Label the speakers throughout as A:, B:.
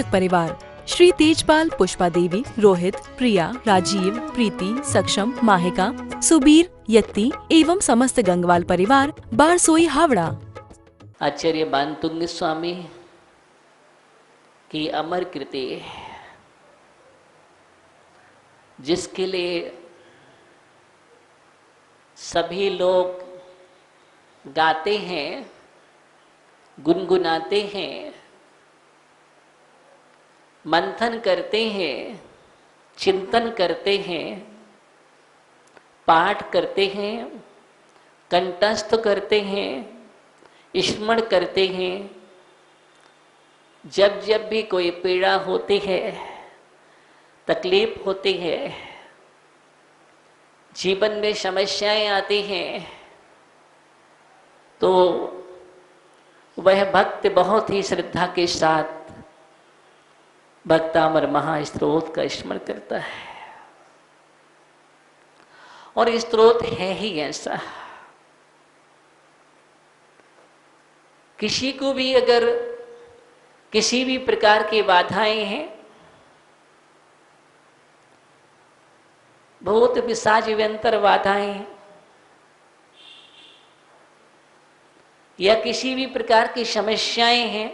A: आयोजक परिवार श्री तेजपाल, पुष्पा देवी, रोहित, प्रिया, राजीव, प्रीति, सक्षम, माहिका, सुबीर, यत्ती एवं समस्त गंगवाल परिवार, बारसोई, हावड़ा।
B: आचार्य बानतुंग स्वामी की अमर कृति, जिसके लिए सभी लोग गाते हैं, गुनगुनाते हैं, मंथन करते हैं, चिंतन करते हैं, पाठ करते हैं, कंठस्थ करते हैं, स्मरण करते हैं। जब जब भी कोई पीड़ा होती है, तकलीफ होती है, जीवन में समस्याएं आती हैं, तो वह भक्त बहुत ही श्रद्धा के साथ भक्तामर महास्त्रोत का स्मरण करता है। और स्त्रोत है ही ऐसा, किसी को भी अगर किसी भी प्रकार की बाधाएं हैं, बहुत विशाज व्यंतर बाधाएं हैं, या किसी भी प्रकार की समस्याएं हैं,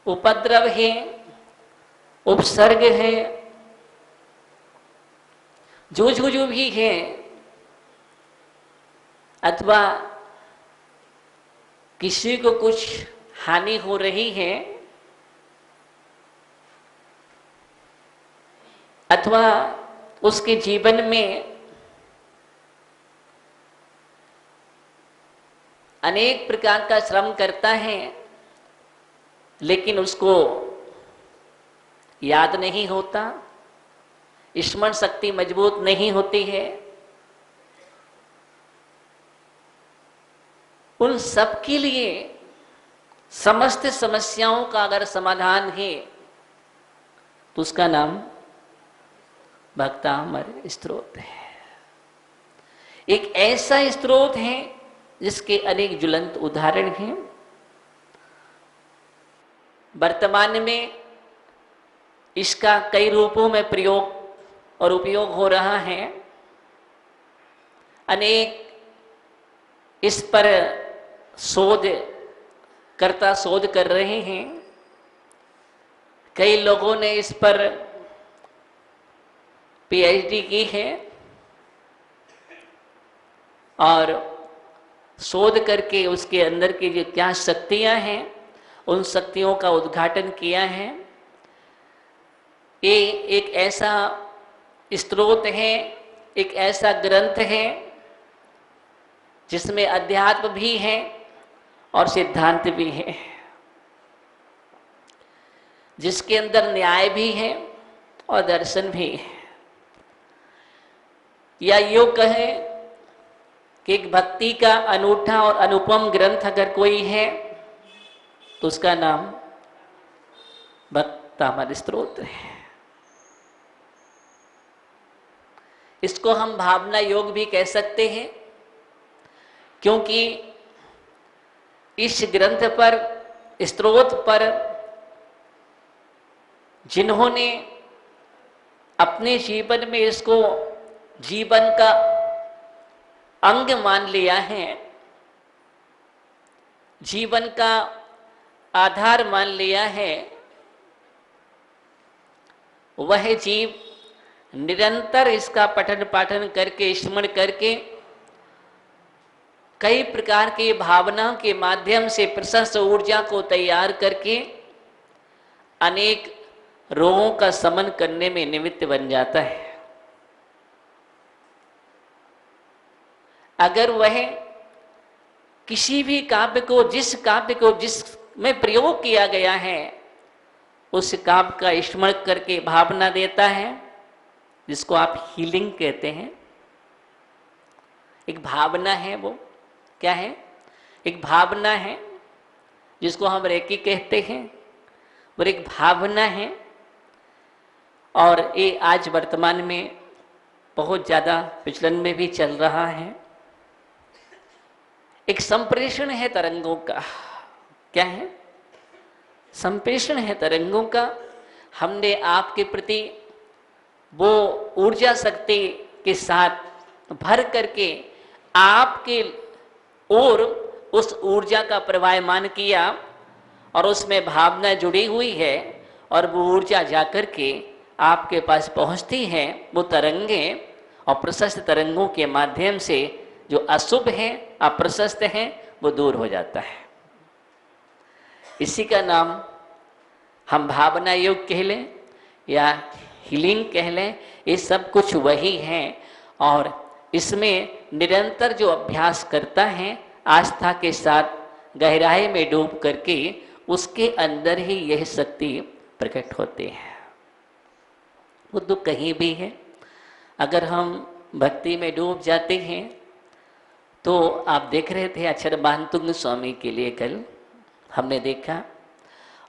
B: उपद्रव है, उपसर्ग है, जो भी है, अथवा किसी को कुछ हानि हो रही है, अथवा उसके जीवन में अनेक प्रकार का श्रम करता है, लेकिन उसको याद नहीं होता, स्मरण शक्ति मजबूत नहीं होती है, उन सब के लिए समस्त समस्याओं का अगर समाधान है तो उसका नाम भक्तामर स्त्रोत है। एक ऐसा स्त्रोत है जिसके अनेक ज्वलंत उदाहरण हैं। वर्तमान में इसका कई रूपों में प्रयोग और उपयोग हो रहा है। अनेक इस पर शोध कर रहे हैं। कई लोगों ने इस पर पीएचडी की है और शोध करके उसके अंदर की जो क्या शक्तियां हैं, उन शक्तियों का उद्घाटन किया है। ये एक ऐसा स्त्रोत है, एक ऐसा ग्रंथ है जिसमें अध्यात्म भी है और सिद्धांत भी है, जिसके अंदर न्याय भी है और दर्शन भी है। या यूं कहें कि एक भक्ति का अनूठा और अनुपम ग्रंथ अगर कोई है तो उसका नाम भक्तामर स्त्रोत है। इसको हम भावना योग भी कह सकते हैं, क्योंकि इस ग्रंथ पर, स्त्रोत पर जिन्होंने अपने जीवन में इसको जीवन का अंग मान लिया है, जीवन का आधार मान लिया है, वह जीव निरंतर इसका पठन पाठन करके, स्मरण करके, कई प्रकार की भावना के माध्यम से प्रशस्त ऊर्जा को तैयार करके अनेक रोगों का शमन करने में निमित्त बन जाता है। अगर वह किसी भी काव्य को, जिसमें प्रयोग किया गया है, उस काव्य का स्मरण करके भावना देता है, जिसको आप हीलिंग कहते हैं। एक भावना है, वो क्या है? एक भावना है जिसको हम रेकी कहते हैं, वो एक भावना है। और ये आज वर्तमान में बहुत ज़्यादा प्रचलन में भी चल रहा है। एक संप्रेषण है तरंगों का। क्या है? संप्रेषण है तरंगों का। हमने आपके प्रति वो ऊर्जा शक्ति के साथ भर करके आपके ओर उस ऊर्जा का प्रवाहमान किया और उसमें भावना जुड़ी हुई है और वो ऊर्जा जाकर के आपके पास पहुंचती है। वो तरंगें और प्रशस्त तरंगों के माध्यम से जो अशुभ है, अप्रशस्त है, वो दूर हो जाता है। इसी का नाम हम भावना योग कह लें या हीलिंग कह लें, ये सब कुछ वही है। और इसमें निरंतर जो अभ्यास करता है आस्था के साथ गहराई में डूब करके, उसके अंदर ही यह शक्ति प्रकट होती है। वो तो कहीं भी है। अगर हम भक्ति में डूब जाते हैं तो आप देख रहे थे आचार्य मानतुंग स्वामी के लिए कल हमने देखा,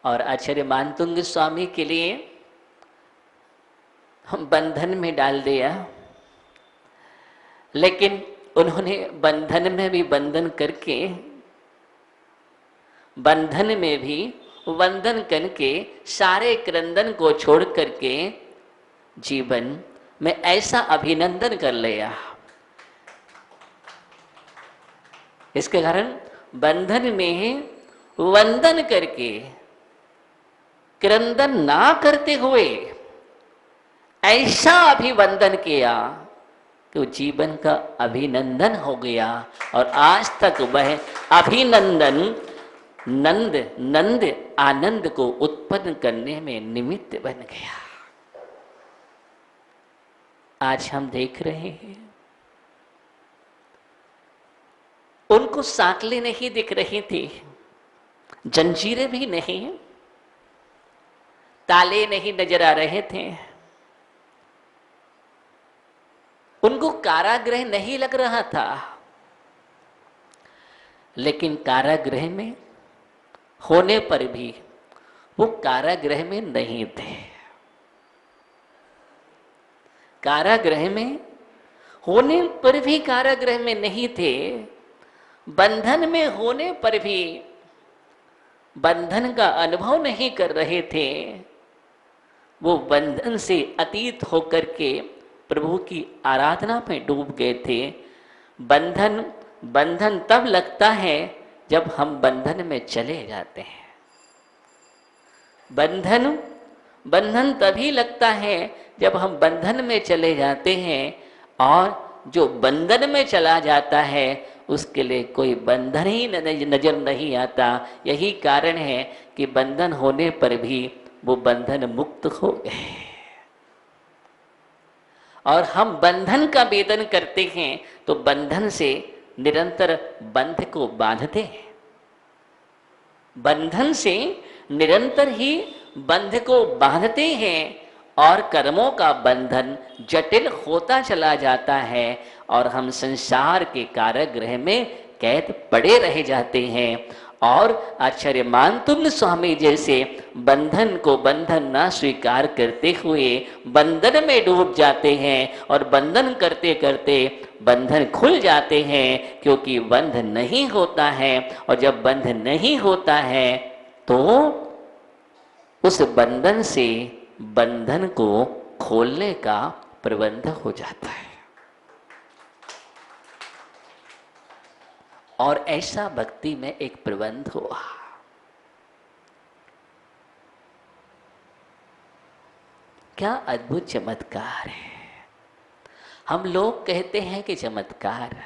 B: और आचार्य मानतुंग स्वामी के लिए हम बंधन में डाल दिया, लेकिन उन्होंने बंधन में भी बंधन करके, बंधन में भी वंदन करके सारे क्रंदन को छोड़ करके जीवन में ऐसा अभिनंदन कर लिया। इसके कारण बंधन में वंदन करके क्रंदन ना करते हुए ऐसा अभिवंदन किया कि जीवन का अभिनंदन हो गया। और आज तक वह अभिनंदन नंद नंद आनंद को उत्पन्न करने में निमित्त बन गया। आज हम देख रहे हैं उनको सांकलें नहीं दिख रही थी, जंजीरें भी नहीं, ताले नहीं नजर आ रहे थे, उनको कारागृह नहीं लग रहा था। लेकिन कारागृह में होने पर भी वो कारागृह में नहीं थे। कारागृह में होने पर भी कारागृह में नहीं थे, बंधन में होने पर भी बंधन का अनुभव नहीं कर रहे थे। वो बंधन से अतीत होकर के प्रभु की आराधना में डूब गए थे। बंधन बंधन तब लगता है जब हम बंधन में चले जाते हैं। बंधन बंधन तभी लगता है जब हम बंधन में चले जाते हैं, और जो बंधन में चला जाता है उसके लिए कोई बंधन ही नजर नहीं आता। यही कारण है कि बंधन होने पर भी वो बंधन मुक्त हो गए। और हम बंधन का वेदन करते हैं तो बंधन से निरंतर बंध को बांधते हैं। बंधन से निरंतर ही बंध को बांधते हैं और कर्मों का बंधन जटिल होता चला जाता है और हम संसार के कारागृह में कैद पड़े रह जाते हैं। और आचार्य मानतुंग स्वामी जैसे बंधन को बंधन ना स्वीकार करते हुए बंधन में डूब जाते हैं और बंधन करते करते बंधन खुल जाते हैं, क्योंकि बंध नहीं होता है। और जब बंध नहीं होता है तो उस बंधन से बंधन को खोलने का प्रबंध हो जाता है। और ऐसा भक्ति में एक प्रबंध हुआ। क्या अद्भुत चमत्कार है। हम लोग कहते हैं कि चमत्कार,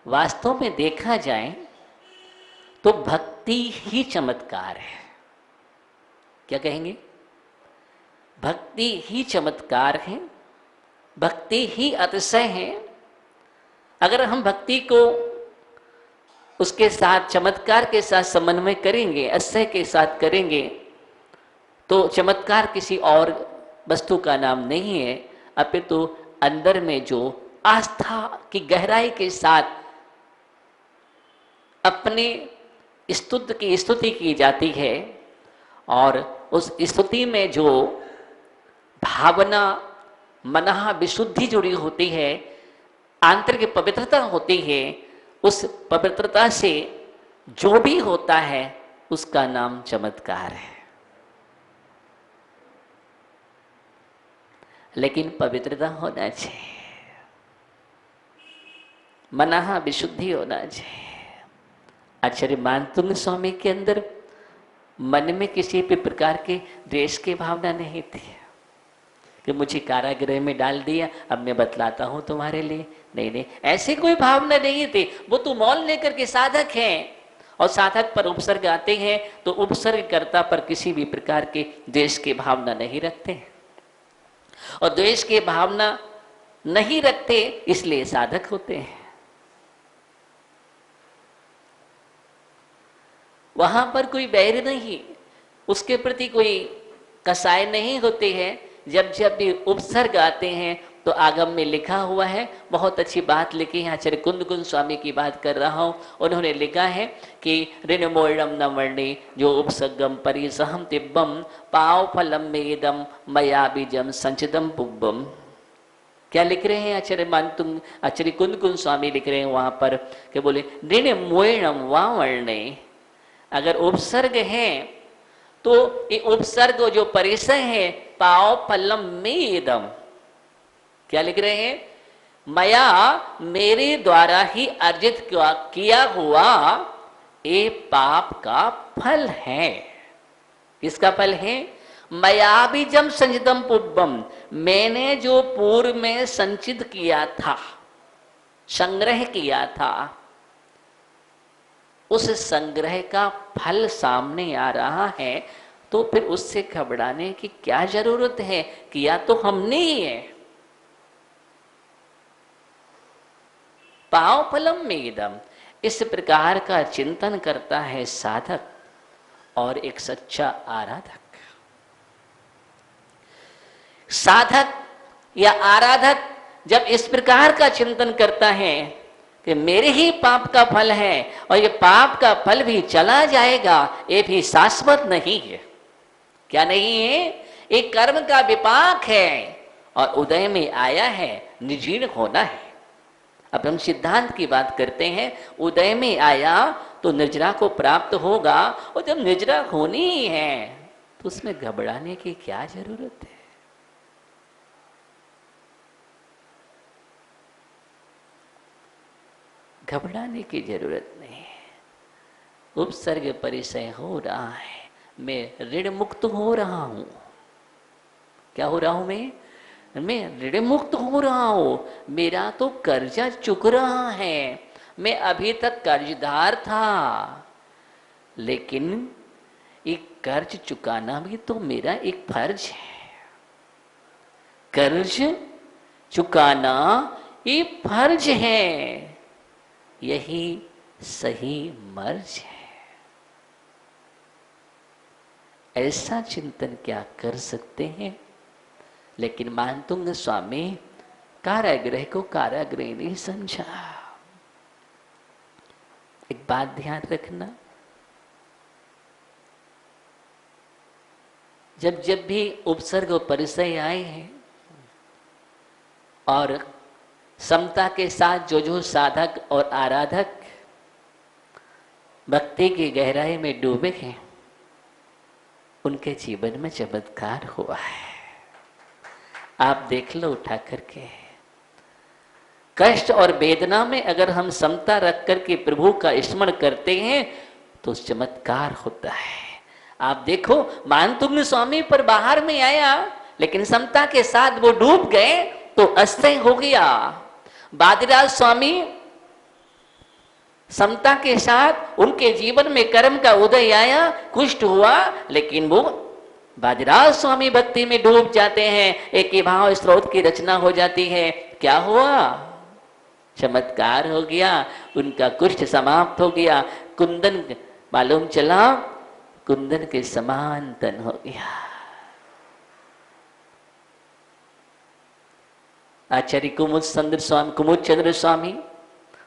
B: वास्तव में देखा जाए तो भक्ति ही चमत्कार है। क्या कहेंगे? भक्ति ही चमत्कार है, भक्ति ही अतिशय है। अगर हम भक्ति को उसके साथ चमत्कार के साथ समन्वय करेंगे, अतिशय के साथ करेंगे, तो चमत्कार किसी और वस्तु का नाम नहीं है, अपितु अंदर में जो आस्था की गहराई के साथ अपने स्तुति की जाती है और उस स्तुति में जो भावना मनः विशुद्धि जुड़ी होती है, आंतरिक पवित्रता होती है, उस पवित्रता से जो भी होता है उसका नाम चमत्कार है। लेकिन पवित्रता होना चाहिए, मनः विशुद्धि होना चाहिए। आचार्य मानतुंग स्वामी के अंदर मन में किसी भी प्रकार के द्वेष की भावना नहीं थी कि मुझे कारागृह में डाल दिया, अब मैं बतलाता हूं तुम्हारे लिए। नहीं नहीं, ऐसी कोई भावना नहीं थी। वो तो मौन लेकर के साधक हैं और साधक पर उपसर्ग आते हैं तो उपसर्गकर्ता पर किसी भी प्रकार के द्वेष की भावना नहीं रखते, और द्वेष की भावना नहीं रखते इसलिए साधक होते हैं। वहां पर कोई बैर नहीं, उसके प्रति कोई कसाय नहीं होते हैं। जब जब भी उपसर्ग आते हैं तो आगम में लिखा हुआ है, बहुत अच्छी बात लिखी है, आचार्य कुंद कुंद स्वामी की बात कर रहा हूं। उन्होंने लिखा है कि ऋणमोड़म न वर्णे जो उपसर्गम परिसहम तिब्बम पाव फलम मेदम मया बीजम संचितम पुब्बम। क्या लिख रहे हैं आचार्य मानतुंग, आचार्य कुंद कुंद स्वामी लिख रहे हैं वहां पर कि बोले ऋणमोड़म वा वर्णे, अगर उपसर्ग है तो ये उपसर्ग जो परिसय है पाव फलम मेदम, क्या लिख रहे हैं, मया मेरे द्वारा ही अर्जित किया हुआ ये पाप का फल है। किसका फल है? मया बीजम संचितम पुब्बम, मैंने जो पूर्व में संचित किया था, संग्रह किया था, उस संग्रह का फल सामने आ रहा है, तो फिर उससे घबराने की क्या जरूरत है? किया तो हमने ही है। पाव फलम मेदम, इस प्रकार का चिंतन करता है साधक और एक सच्चा आराधक। साधक या आराधक जब इस प्रकार का चिंतन करता है कि मेरे ही पाप का फल है और ये पाप का फल भी चला जाएगा, ये भी शाश्वत नहीं है। क्या नहीं है? एक कर्म का विपाक है और उदय में आया है, निर्जीर्ण होना है। अब हम सिद्धांत की बात करते हैं, उदय में आया तो निर्जरा को प्राप्त होगा, और जब निर्जरा होनी ही है तो उसमें घबराने की क्या जरूरत है? घबराने की जरूरत नहीं है। उपसर्ग परिचय हो रहा है, मैं ऋण मुक्त हो रहा हूं। क्या हो रहा हूं मैं ऋण मुक्त हो रहा हूं। मेरा तो कर्जा चुक रहा है, मैं अभी तक कर्जदार था, लेकिन एक कर्ज चुकाना भी तो मेरा एक फर्ज है। कर्ज चुकाना ये फर्ज है, यही सही मर्ज है। ऐसा चिंतन क्या कर सकते हैं? लेकिन मानतुंग स्वामी कारागृह को कारागृह नहीं समझा। एक बात ध्यान रखना, जब जब भी उपसर्ग और परिचय आए हैं और समता के साथ जो जो साधक और आराधक भक्ति की गहराई में डूबे हैं, उनके जीवन में चमत्कार हुआ है। आप देख लो उठा करके। कष्ट और वेदना में अगर हम समता रख करके प्रभु का स्मरण करते हैं तो चमत्कार होता है। आप देखो, मानतुंग स्वामी पर बाहर में आया, लेकिन समता के साथ वो डूब गए तो अस्थय हो गया। बादीराज स्वामी समता के साथ उनके जीवन में कर्म का उदय आया, कुष्ठ हुआ, लेकिन वो बादीराज स्वामी भक्ति में डूब जाते हैं, एक ही भाव स्रोत की रचना हो जाती है। क्या हुआ? चमत्कार हो गया, उनका कुष्ठ समाप्त हो गया। कुंदन मालूम चला, कुंदन के समान तन हो गया। आचार्य कुमुद चंद्र स्वामी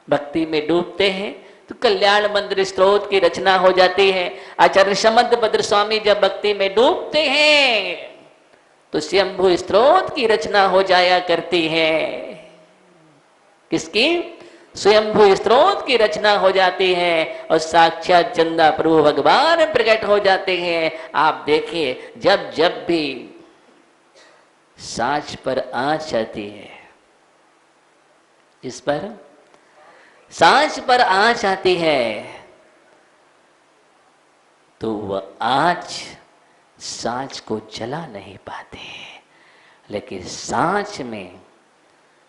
B: भक्ति में डूबते हैं तो कल्याण मंदिर स्त्रोत की रचना हो जाती है। आचार्य समंत भद्र स्वामी जब भक्ति में डूबते हैं तो स्वयंभू स्त्रोत की रचना हो जाया करती है। किसकी? स्वयंभू स्त्रोत की रचना हो जाती है और साक्षात चंदा प्रभु भगवान प्रकट हो जाते हैं। आप देखिए, जब जब भी सांच पर आंच आती है, इस पर सांच पर आंच आती है, तो वह आंच सांच को जला नहीं पाते, लेकिन सांच में,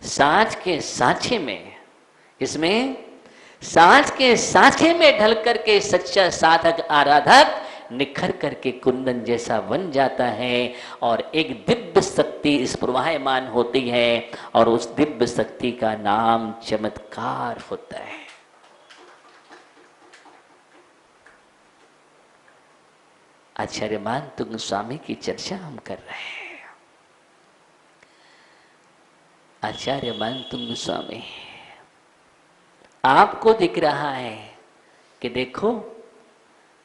B: सांच के सांचे में, इसमें सांच के सांचे में ढल करके सच्चा साधक आराधक निखर करके कुंदन जैसा बन जाता है और एक दिव्य शक्ति इस प्रवाहमान होती है और उस दिव्य शक्ति का नाम चमत्कार होता है। आचार्य मानतुंग स्वामी की चर्चा हम कर रहे हैं। आचार्य मानतुंग स्वामी, आपको दिख रहा है कि देखो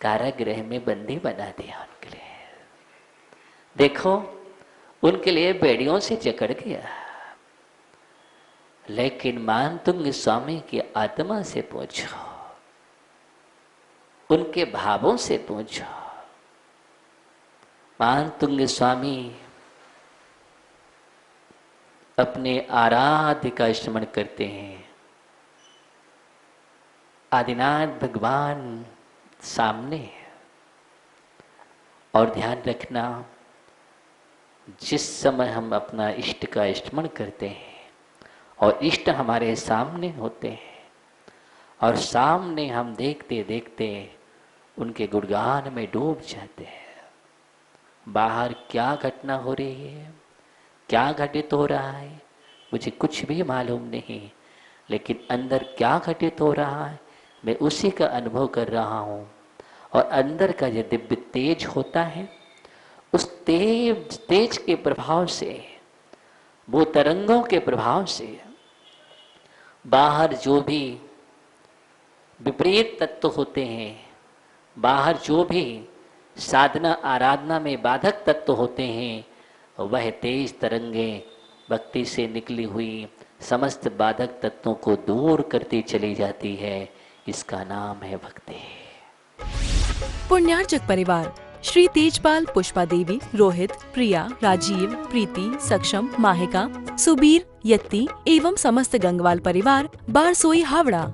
B: कारागृह में बंदी बना दिया उनके लिए, देखो उनके लिए बेड़ियों से जकड़ गया, लेकिन मानतुंग स्वामी की आत्मा से पूछो, उनके भावों से पूछो। मानतुंग स्वामी अपने आराध्य का स्मरण करते हैं। आदिनाथ भगवान सामने है और ध्यान रखना, जिस समय हम अपना इष्ट का स्मरण करते हैं और इष्ट हमारे सामने होते हैं और सामने हम देखते देखते उनके गुणगान में डूब जाते हैं। बाहर क्या घटना हो रही है, क्या घटित हो रहा है, मुझे कुछ भी मालूम नहीं, लेकिन अंदर क्या घटित हो रहा है मैं उसी का अनुभव कर रहा हूँ। और अंदर का जो दिव्य तेज होता है, उस तेज के प्रभाव से, वो तरंगों के प्रभाव से बाहर जो भी विपरीत तत्व होते हैं, बाहर जो भी साधना आराधना में बाधक तत्व होते हैं, वह तेज तरंगे भक्ति से निकली हुई समस्त बाधक तत्वों को दूर करती चली जाती है। इसका नाम है भक्ति।
A: पुण्यार्चक परिवार श्री तेजपाल, पुष्पा देवी, रोहित, प्रिया, राजीव, प्रीति, सक्षम, माहिका, सुबीर, यत्ती एवं समस्त गंगवाल परिवार, बारसोई, हावड़ा।